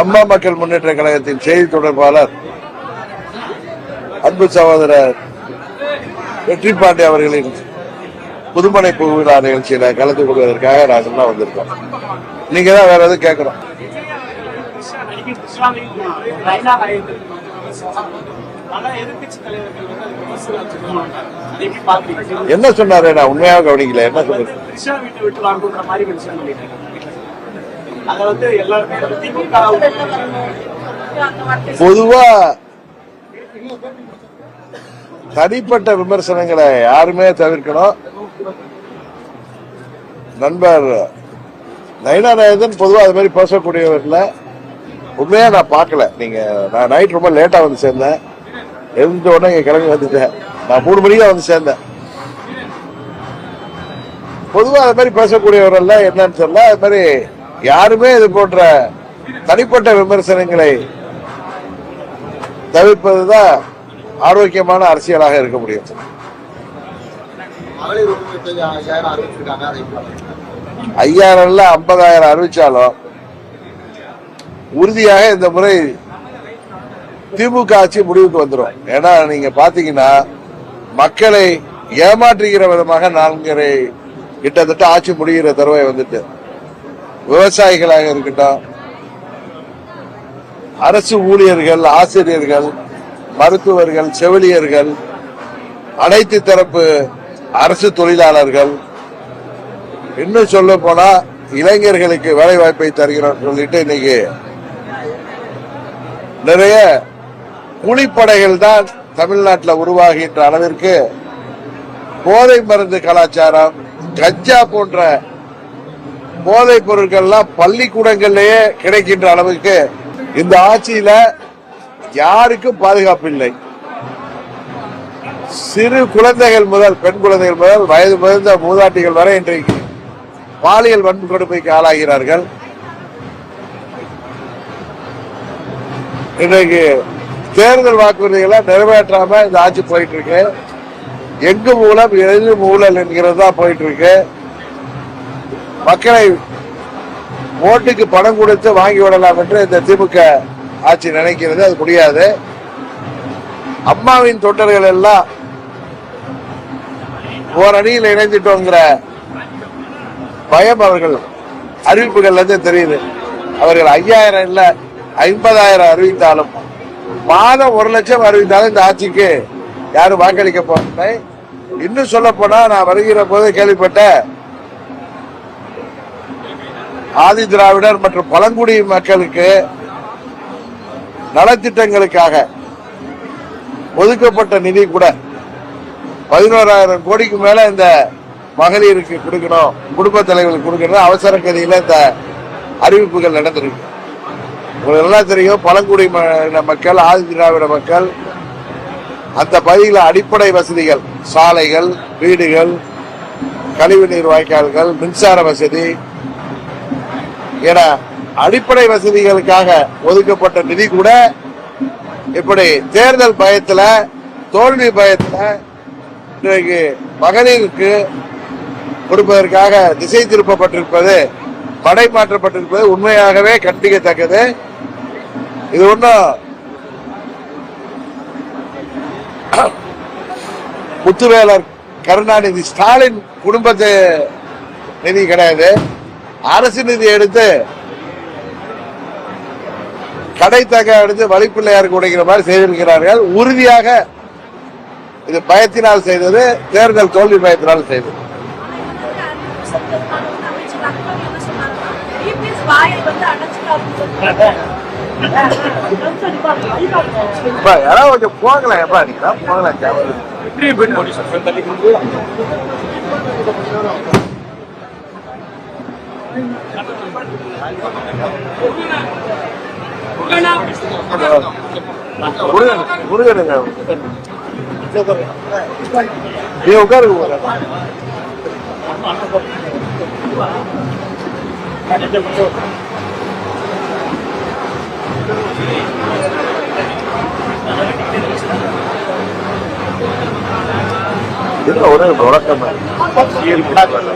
அம்மா மக்கள் முன்னேற்ற கழகத்தின் செய்தி தொடர்பாளர் அன்பு சகோதரர் வெற்றி பாண்டி அவர்களின் புதுமனை புகுவிழா நிகழ்ச்சியில கலந்து கொள்வதற்காக நாங்கள் வந்திருக்கோம். நீங்க தான் வேற எதுவும் கேட்கணும். என்ன சொன்னாரு? நான் உண்மையாக கவனிக்கல. என்ன சொன்னாரு? பொதுவா தனிப்பட்ட விமர்சனங்களை யாருமே தவிர்க்கணும். நண்பர் நயினாநாயகன் பொதுவா அது மாதிரி பேசக்கூடியவர்ல உண்மையா நான் பார்க்கல. நான் நைட் ரொம்ப லேட்டா வந்து சேர்ந்தேன். எழுந்த உடனே இங்க கிளம்பி வந்துட்டேன். நான் 3 மணிக்கு தான் வந்து சேர்ந்தேன். பொதுவா அது மாதிரி பேசக்கூடியவர்கள் என்னன்னு தெரியல. அது மாதிரி யாருமே இது போன்ற தனிப்பட்ட விமர்சனங்களை தவிர்ப்பதுதான் ஆரோக்கியமான அரசியலாக இருக்க முடியும். 5000 50,000 அறிவிச்சாலும் உறுதியாக இந்த முறை திமுக ஆட்சி முடிவுக்கு வந்துடும். ஏன்னா நீங்க பாத்தீங்கன்னா மக்களை ஏமாற்றுகிற விதமாக 4 கிட்டத்தட்ட ஆட்சி முடிகிற தருவாய் வந்துட்டு, விவசாயிகளாக இருக்கட்டும், அரசு ஊழியர்கள், ஆசிரியர்கள், மருத்துவர்கள், செவிலியர்கள், அனைத்து தரப்பு அரசு தொழிலாளர்கள், இன்னும் சொல்ல போனா இளைஞர்களுக்கு வேலை வாய்ப்பை தருகிறோம் சொல்லிட்டு இன்னைக்கு நிறைய கூலிப்படைகள் தான் தமிழ்நாட்டில் உருவாகின்ற அளவிற்கு போதை மருந்து கலாச்சாரம், கஞ்சா போன்ற போதைப் பொருட்கள்லாம் பள்ளிக்கூடங்களிலேயே கிடைக்கின்ற அளவுக்கு இந்த ஆட்சியில யாருக்கும் பாதுகாப்பு இல்லை. சிறு குழந்தைகள் முதல், பெண் குழந்தைகள் முதல், வயது முதிர்ந்த மூதாட்டிகள் வரை இன்றைக்கு பாலியல் வன்கொடுமைக்கு ஆளாகிறார்கள். இன்றைக்கு தேர்தல் வாக்குறுதிகளை நிறைவேற்றாம இந்த ஆட்சி போயிட்டு இருக்கு. எங்கு மூலம் எது ஊழல் என்கிறது தான் போயிட்டு இருக்கு. மக்களை ஓட்டுக்கு பணம் கொடுத்து வாங்கி விடலாம் என்று இந்த திமுக ஆட்சி நினைக்கிறது. அது முடியாது. அம்மாவின் தொண்டர்கள் எல்லாம் ஓரணியில் இணைந்துட்டோங்கிற பயம் அவர்கள் அறிவிப்புகள்ல இருந்து தெரியுது. அவர்கள் 5000 இல்ல 50,000 அறிவித்தாலும், மாதம் 1 லட்சம் அறிவித்தாலும் இந்த ஆட்சிக்கு யாரும் வாக்களிக்க போறதில்லை. இன்னும் சொல்ல போனா நான் வருகிற போது கேள்விப்பட்ட ஆதி திராவிடர் மற்றும் பழங்குடி மக்களுக்கு நலத்திட்டங்களுக்காக ஒதுக்கப்பட்ட நிதி கூட 11,000 கோடிக்கு மேல இந்த மகளிருக்கு கொடுக்கணும், குடும்ப தலைவர்களுக்கு கொடுக்கணும், அவசர கதியில இந்த அறிவிப்புகள் நடந்திருக்கு. உங்களுக்கு நல்லா தெரியும், பழங்குடி மக்கள், ஆதி திராவிட மக்கள் அந்த பகுதியில் அடிப்படை வசதிகள், சாலைகள், வீடுகள், கழிவுநீர் வாய்க்கால்கள், மின்சார வசதி என அடிப்படை வசதிகளுக்காக ஒதுக்கப்பட்ட நிதி கூட இப்படி தேர்தல் பயத்துல, தோல்வி பயத்துல இன்றைக்கு மகளிருக்கு கொடுப்பதற்காக திசை திருப்பப்பட்டிருப்பது, படை மாற்றப்பட்டிருப்பது உண்மையாகவே கண்டிக்கத்தக்கது. இது ஒன்றும் முத்துவேலர், கருணாநிதி, ஸ்டாலின் குடும்பத்து நிதி கிடையாது. அரசு நிதி எடுத்து கடைத்தக எடுத்து வழிப்பிள்ளையாருக்கு உடைக்கிற மாதிரி செய்திருக்கிறார்கள். உறுதியாக இது பயத்தினால் செய்தது, தேர்தல் தோல்வி பயத்தினால் செய்தது. யாராவது கொஞ்சம் போகலாம், எப்பா நீங்க போகலாம். முருகனுங்க நீ உட்காருங்க போற. Thank you. ஒரு முழக்கம்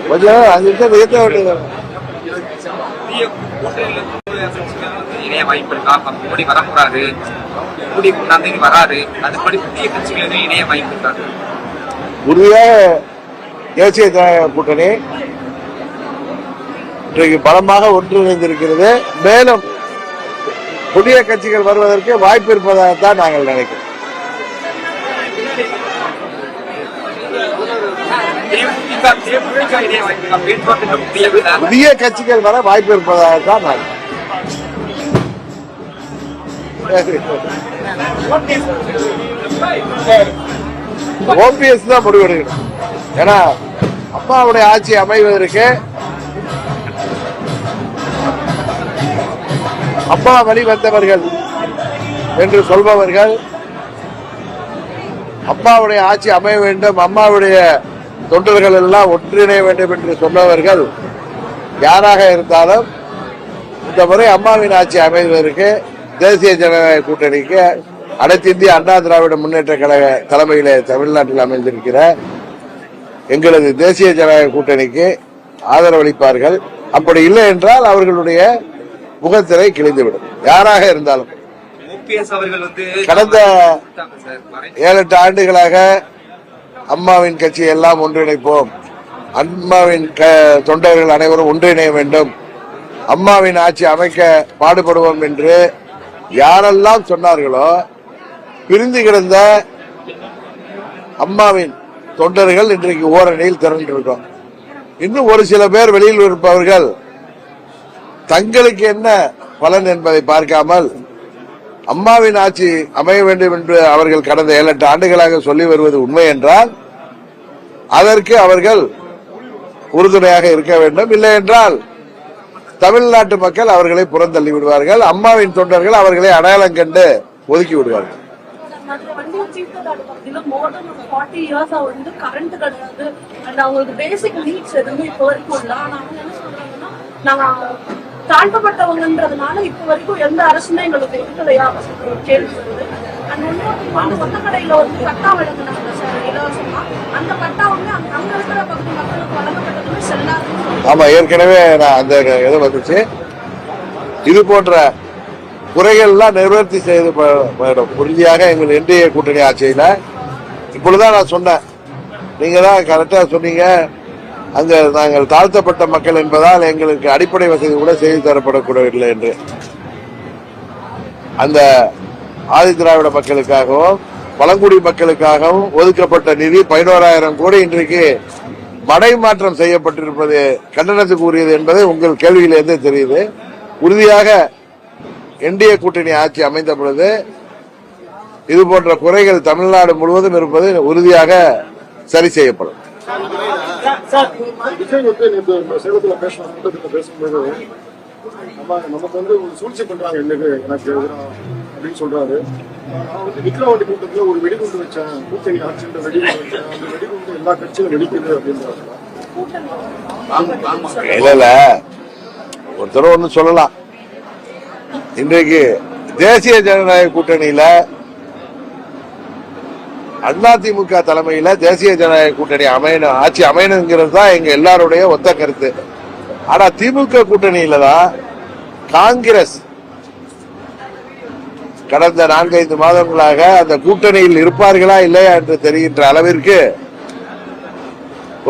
கொஞ்சம் அஞ்சு நிமிஷம் ஏற்ற வேண்டியது. இணைய வாய்ப்பு இருக்கா? மோடி வரக்கூடாது, மோடி கொண்டாந்து வராது, அதுபடி புதிய கட்சிகளுக்கு இணைய வாய்ப்பு இருக்காது. உறுதியாக தேசிய ஜனநாயக கூட்டணி இன்றைக்கு பலமாக ஒன்றிணைந்திருக்கிறது. மேலும் புதிய கட்சிகள் வருவதற்கு வாய்ப்பு இருப்பதாகத்தான் நாங்கள் நினைக்கிறோம். புதிய கட்சிகள் வர வாய்ப்பு இருப்பதாகத்தான் நாங்கள் ஓபிஎஸ் தான் முடிவெடுக்கணும். ஏன்னா அம்மாவுடைய ஆட்சி அமைவதற்கு அம்மா வழி வந்தவர்கள் என்று சொல்பவர்கள், அம்மாவுடைய ஆட்சி அமைய வேண்டும், அம்மாவுடைய தொண்டர்கள் எல்லாம் ஒன்றிணைய வேண்டும் என்று சொன்னவர்கள் யாராக இருந்தாலும் இந்த முறை அம்மாவின் ஆட்சி அமைவதற்கு தேசிய ஜனநாயக கூட்டணிக்கு அனைத்து இந்திய அண்ணா திராவிட முன்னேற்ற கழக தலைமையிலே தமிழ்நாட்டில் அமைந்திருக்கிற எங்களது தேசிய ஜனநாயக கூட்டணிக்கு ஆதரவளிப்பார்கள். அப்படி இல்லை என்றால் அவர்களுடைய முகத்திரை கிழிந்துவிடும், யாராக இருந்தாலும். கடந்த 7-8 ஆண்டுகளாக அம்மாவின் கட்சியை எல்லாம் ஒன்றிணைப்போம், அம்மாவின் தொண்டர்கள் அனைவரும் ஒன்றிணைய வேண்டும், அம்மாவின் ஆட்சி அமைக்க பாடுபடுவோம் என்று யாரெல்லாம் சொன்னார்களோ, பிரிந்து கிடந்த அம்மாவின் தொண்டர்கள் இன்றைக்கு ஓரணியில் திரண்டிருக்கோம். இன்னும் ஒரு சில பேர் வெளியில் இருப்பவர்கள் தங்களுக்கு என்ன பலன் என்பதை பார்க்காமல் அம்மாவின் ஆட்சி அமைய வேண்டும் என்று அவர்கள் கடந்த 7-8 ஆண்டுகளாக சொல்லி வருவது உண்மை என்றால் அதற்கு அவர்கள் உறுதுணையாக இருக்க வேண்டும். இல்லை என்றால் தமிழ்நாட்டு மக்கள் அவர்களை புறந்தள்ளி விடுவார்கள், அம்மாவின் தொண்டர்கள் அவர்களை அடையாளம் கண்டு ஒதுக்கி விடுவார்கள். தாழ்த்தப்பட்டவங்கன்றதுனால இப்ப வரைக்கும் எந்த அரசுமே எங்களுக்கு இருக்கலையா கேள்வி வருது. சொந்த கடையில வந்து பட்டா வழங்கினாங்க சார் இலவசமா. அந்த பட்டா வந்து அங்க இருக்கிற பகுதி மக்களுக்கு வழங்கப்பட்டதுமே செல்லாது. ஆமா, ஏற்கனவே நான் அந்த இது வந்துச்சு. இது போன்ற குறைகள்லாம் நிவர்த்தி செய்து உறுதியாக எங்கள் என்டிஏ கூட்டணி ஆட்சியில இப்பொழுதுதான் நான் சொன்னேன். நீங்க தான் கரெக்டா சொன்னீங்க, அங்க நாங்கள் தாழ்த்தப்பட்ட மக்கள் என்பதால் எங்களுக்கு அடிப்படை வசதி கூட செய்து தரப்படக்கூடவில்லை என்று. அந்த ஆதி திராவிட மக்களுக்காகவும் பழங்குடி மக்களுக்காகவும் ஒதுக்கப்பட்ட நிதி 11,000 கோடி இன்றைக்கு மடை மாற்றம் செய்யப்பட்டிருப்பது கண்டனத்துக்கு உரியது என்பதை உங்கள் கேள்வியிலிருந்து தெரியுது. உறுதியாக என்டிஏ கூட்டணி ஆட்சி அமைந்த பொழுது இது போன்ற குறைகள் தமிழ்நாடு முழுவதும் இருப்பது உறுதியாக சரி செய்யப்படும். சேலத்துல பேசும்போது நமக்கு வந்து ஒரு சூழ்ச்சி பண்றாங்க எனக்கு அப்படின்னு சொல்றாரு. நான் வந்து விக்ரவாண்டி கூட்டத்துல ஒரு வெடிகுண்டு வச்சேன், கூட்டணி ஆட்சி வெடிகுண்டு வச்சேன், அந்த வெடிகுண்டு எல்லா கட்சியும் வெடிக்குது அப்படின்றாங்க. இல்ல ஒருத்தர் ஒண்ணு சொல்லலாம். இன்றைக்கு தேசிய ஜனநாயக கூட்டணியில அதிமுக தலைமையில தேசிய ஜனநாயக கூட்டணி அமையணும், ஆட்சி அமையணுங்கிறது தான் எங்க எல்லாருடைய ஒத்த கருத்து. ஆனா திமுக கூட்டணியில தான் காங்கிரஸ் கடந்த 4-5 மாதங்களாக அந்த கூட்டணியில் இருப்பார்களா இல்லையா என்று தெரிகின்ற அளவிற்கு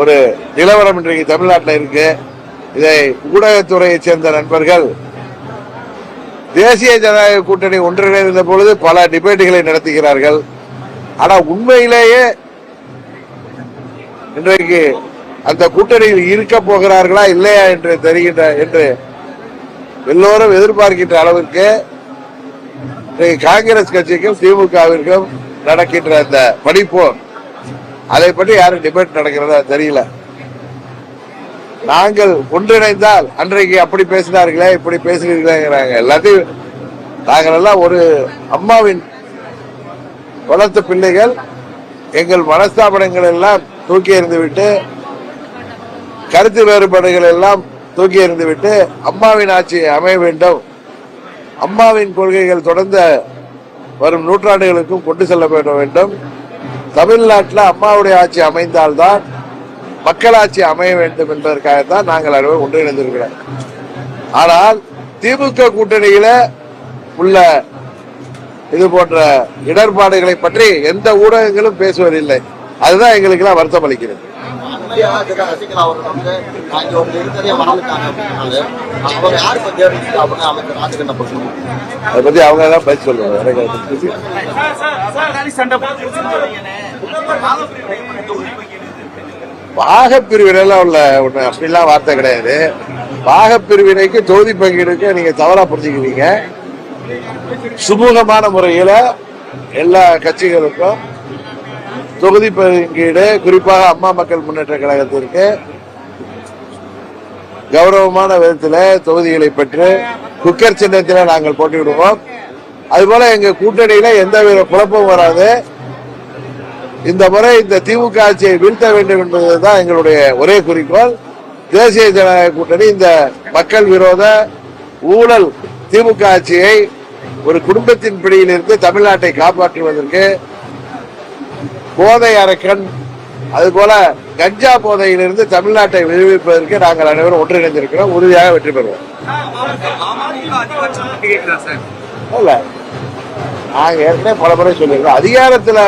ஒரு நிலவரம் இன்றைக்கு தமிழ்நாட்டில் இருக்கு. இதை ஊடகத்துறையை சேர்ந்த நண்பர்கள் தேசிய ஜனநாயக கூட்டணி ஒன்றிணைந்த பொழுது பல டிபேட்டுகளை நடத்துகிறார்கள். ஆனா உண்மையிலேயே இன்றைக்கு அந்த கூட்டணியில் இருக்க போகிறார்களா இல்லையா என்று தெரிகின்ற என்று எல்லோரும் எதிர்பார்க்கின்ற அளவிற்கு காங்கிரஸ் கட்சிக்கும் திமுகவிற்கும் நடக்கின்ற அந்த படிப்போர், அதை பற்றி யாரும் டிபேட் நடக்கிறதா தெரியல. நாங்கள் ஒன்றிணைந்தால் அன்றைக்கு அப்படி பேசினார்களே இப்படி பேசுகிறீர்களேங்கிறாங்க. எல்லாத்தையும் நாங்கள் எல்லாம் ஒரு அம்மாவின் வளர்த்த பிள்ளைகள். எங்கள் மனஸ்தாபனங்கள் எல்லாம் தூக்கி எறிந்துவிட்டு, கருத்து வேறுபாடுகள் எல்லாம் தூக்கி எறிந்துவிட்டு அம்மாவின் ஆட்சி அமைய வேண்டும், அம்மாவின் கொள்கைகள் தொடர்ந்து வரும் நூற்றாண்டுகளுக்கும் கொண்டு செல்லப்பட வேண்டும், தமிழ்நாட்டில் அம்மாவுடைய ஆட்சி அமைந்தால்தான் மக்களாட்சி அமைய வேண்டும் என்பதற்காகத்தான் நாங்கள் அனைவரும் ஒன்றிணைந்திருக்கிறோம். ஆனால் திமுக கூட்டணியில உள்ள இது போன்ற இடர்பாடுகளை பற்றி எந்த ஊடகங்களும் பேசுவதில்லை. அதுதான் எங்களுக்கு எல்லாம் வருத்தம் அளிக்கிறது. சசிகலா அவர்கள் வந்து அங்க ஒரு நெருக்கடியா வளர்ந்துட்டாங்க அப்படின்னால அவர் யாரு பத்தி அப்படின்னு அமைச்சர் ராஜகண்ண பற்றி அதை பத்தி அவங்க எல்லாம் பதில் சொல்லுவாங்க. பாகப்பிரிவினைலாம் உள்ள ஒண்ணு அப்படிலாம் வார்த்தை கிடையாது. பாகப்பிரிவினைக்கு தொகுதி பங்கீடுக்கு நீங்க தவறா புரிஞ்சுக்கிறீங்க. சுமூகமான முறையில எல்லா கட்சிகளுக்கும் தொகுதி பங்கீடு, குறிப்பாக அம்மா மக்கள் முன்னேற்ற கழகத்திற்கு கௌரவமான விதத்தில் தொகுதிகளை பெற்று குக்கர் சின்னத்தில் நாங்கள் போட்டிவிடுவோம். அதுபோல எங்க கூட்டணியில எந்தவித குழப்பமும் வராது. இந்த முறை இந்த திமுக ஆட்சியை வீழ்த்த வேண்டும் என்பதுதான் எங்களுடைய ஒரே குறிக்கோள். தேசிய ஜனநாயக கூட்டணி இந்த மக்கள் விரோத ஊழல் திமுக ஆட்சியை ஒரு குடும்பத்தின் பிடியிலிருந்து தமிழ்நாட்டை காப்பாற்றுவதற்கு போதை அரக்கன் அதுபோல கஞ்சா போதையிலிருந்து தமிழ்நாட்டை விடுவிப்பதற்கு நாங்கள் அனைவரும் ஒன்றிணைந்திருக்கிறோம். உறுதியாக வெற்றி பெறுவோம். நாங்க ஏற்கனவே பல முறை சொல்லியிருக்கோம். அதிகாரத்துல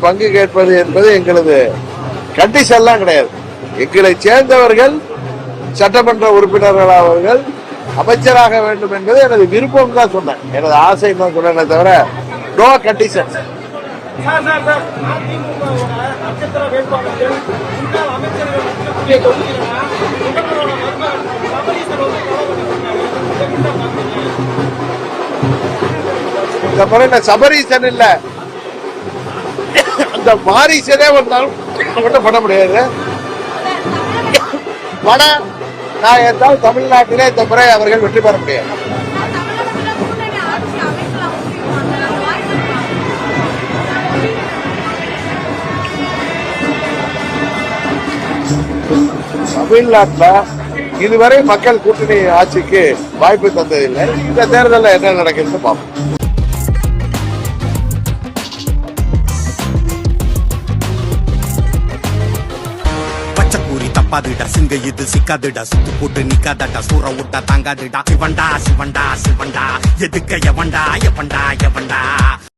பங்கு கேட்பது என்பது எங்களது கண்டிஷன்லாம் கிடையாது. எங்களை சேர்ந்தவர்கள் சட்டமன்ற உறுப்பினர்களாக அமைச்சராக வேண்டும் என்பது எனது விருப்பம் தான் சொன்னேன். எனது ஆசை தான் சொன்னேனே தவிர நோ கண்டிஷன். இந்த முறை சபரீசன் இல்ல, அந்த மாரீசனே வந்தாலும் மட்டும் பண்ண முடியாது. நான் ஏற்றால் தமிழ்நாட்டிலே இந்த முறை அவர்கள் வெற்றி பெற முடியாது. தமிழ்நாட்டில் இதுவரை மக்கள் கூட்டணி ஆட்சிக்கு வாய்ப்பு தந்ததில்லை. இந்த தேர்தலில் என்ன நடக்குதுன்னு பார்ப்போம். தப்பாதுடா சிங்க இது சிக்காதுடா சுத்து போட்டு நிக்காதடா சூற விட்டா தாங்காதுடா சிவண்டா சிவண்டா சிவண்டா எதுக்க எவண்டா எவண்டா எவண்டா